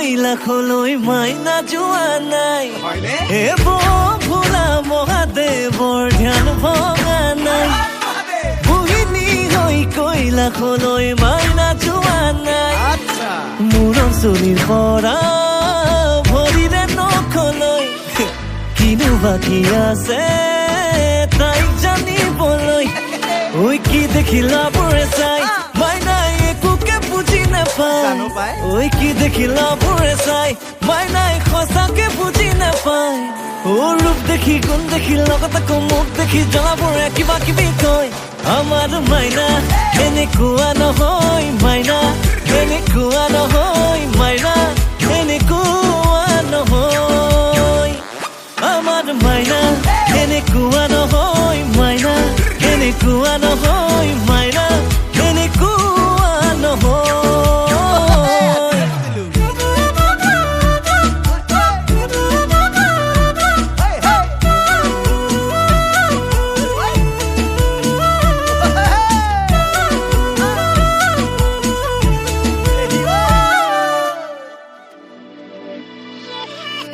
কৈলাশলৈ মাইনা যোৱা নাই ভোলা মহাদেৱৰ ধ্যান ভঙা নাই মোহিনী হৈ কৈলাশলৈ মাইনা যোৱা নাই মূৰৰ চুলিৰ পৰা ভৰিৰে নখলৈ কিনো বাকী আছে তাইক জানিবলৈ ঐ কি দেখিলা বোৰে চাই মাইনাই একোকে বুজি নাপায় ঐ কি দেখিলা বোৰে চাই মাইনাই সঁচাকে বুজি নাপায় ৰূপ দেখি গুণ দেখি লগত আকৌ মুখ দেখি জ্বলাবোৰে কিবা কিবি কয় আমাৰ মাইনা এনেকুৱা নহয় মাইনা এনেকুৱা নহয় মাইনা এনেকুৱা নহয় আমাৰ মাইনা এনেকুৱা নহয় মাইনা এনেকুৱা নহয় মাইনা এনেকুৱা নহয়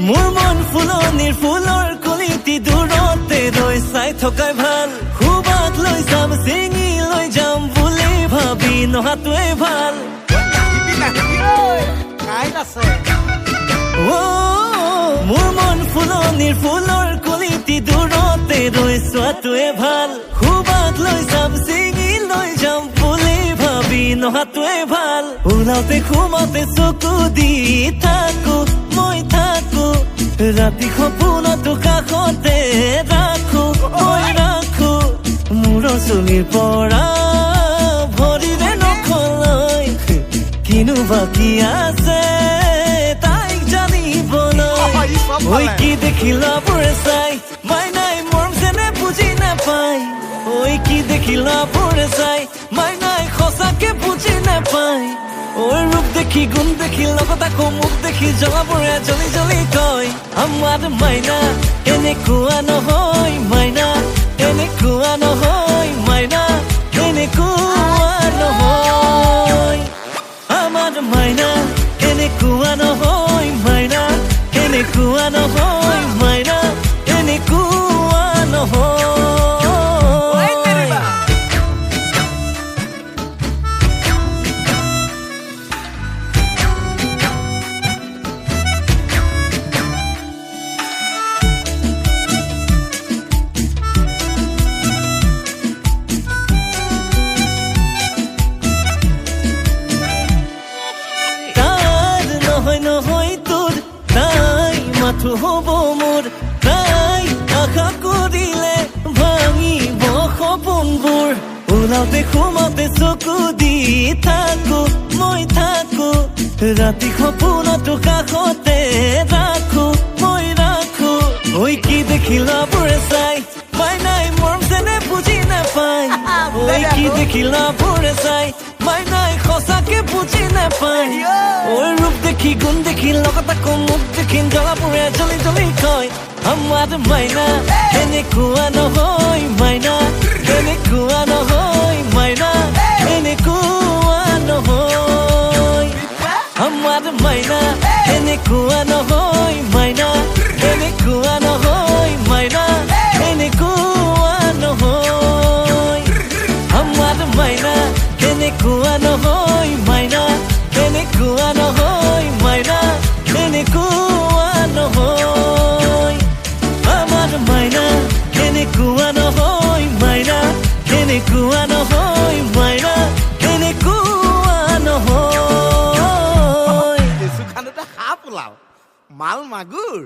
মোৰ মন ফুলনিৰ ফুলৰ কলিটি দূৰতে ৰৈ চাই থকাই ভাল খুবাক লৈ যাম চিঙি লৈ যাম বুলি ভাবি নহাটোৱে ভাল মোৰ মন ফুলনিৰ ফুলৰ কলিটি দূৰতে ৰৈ চোৱাটোৱে ভাল খুবাক লৈ যাম চিঙি লৈ যাম বুলি ভাবি নহাটোৱে ভাল ওলাওতে সোমাওতে চকু দি থাকো মই থাকো ৰাতি সপোনতো কাষতে ৰাখো মই ৰাখো মূৰৰ চুলিৰ পৰা ভৰিৰে নখলৈ কিনো বাকী আছে তাইক জানিবলৈ ঐ কি দেখিলা বোৰে চাই মাইনাই মৰম যেনে বুজি নাপায় ঐ কি দেখিলা বোৰে চাই মাইনাই সঁচাকে বুজি নাপায় ৰূপ দেখি গুণ দেখি লগত আকৌ মুখ দেখি জ্বলাবোৰে জ্বলি জ্বলি কয় আমাৰ মাইনা এনেকুৱা নহয় মাইনা এনেকুৱা নহয় মাইনা এনেকুৱা নহয় আমাৰ মাইনা এনেকুৱা নহয় মাইনা এনেকুৱা নহয় মাইনা এনেকুৱা নহয় নহয় তোৰ তাই মাথো হ'ব মোৰ তাই আশা কৰিলে ভাঙিব সপোনবোৰ ওলাওতে সোমাওতে চকু দি থাকো মই থাকো ৰাতি সপোনতো কাষতে ৰাখো মই ৰাখো ঐ কি দেখিলা বোৰে চাই মাইনাই মৰম যেনে বুজি নাপায় ঐ কি দেখিলা বোৰে চাই মাইনাই সঁচাকে বুজি নাপায় ৰূপ দেখি গুণ দেখি লগত আকৌ মুখ দেখি জ্বলাবোৰে জ্বলি জ্বলি কয় আমাৰ মাইনা এনেকুৱা নহয় মাইনা এনেকুৱা নহয় মাইনা এনেকুৱা নহয় আমাৰ মাইনা এনেকুৱা নহয় মাইনা এনেকুৱা নহয় মাইনা এনেকুৱা নহয় আমাৰ মাইনা এনেকুৱা নহয় মাইনা এনেকুৱা নহয় মাইনা এনেকুৱা নহয় আমাৰ মাইনা এনেকুৱা নহয় মাইনা এনেকুৱা নহয় মাইনা এনেকুৱা নহয় সুখানতে সাপ ওলাও মাল মাগুৰ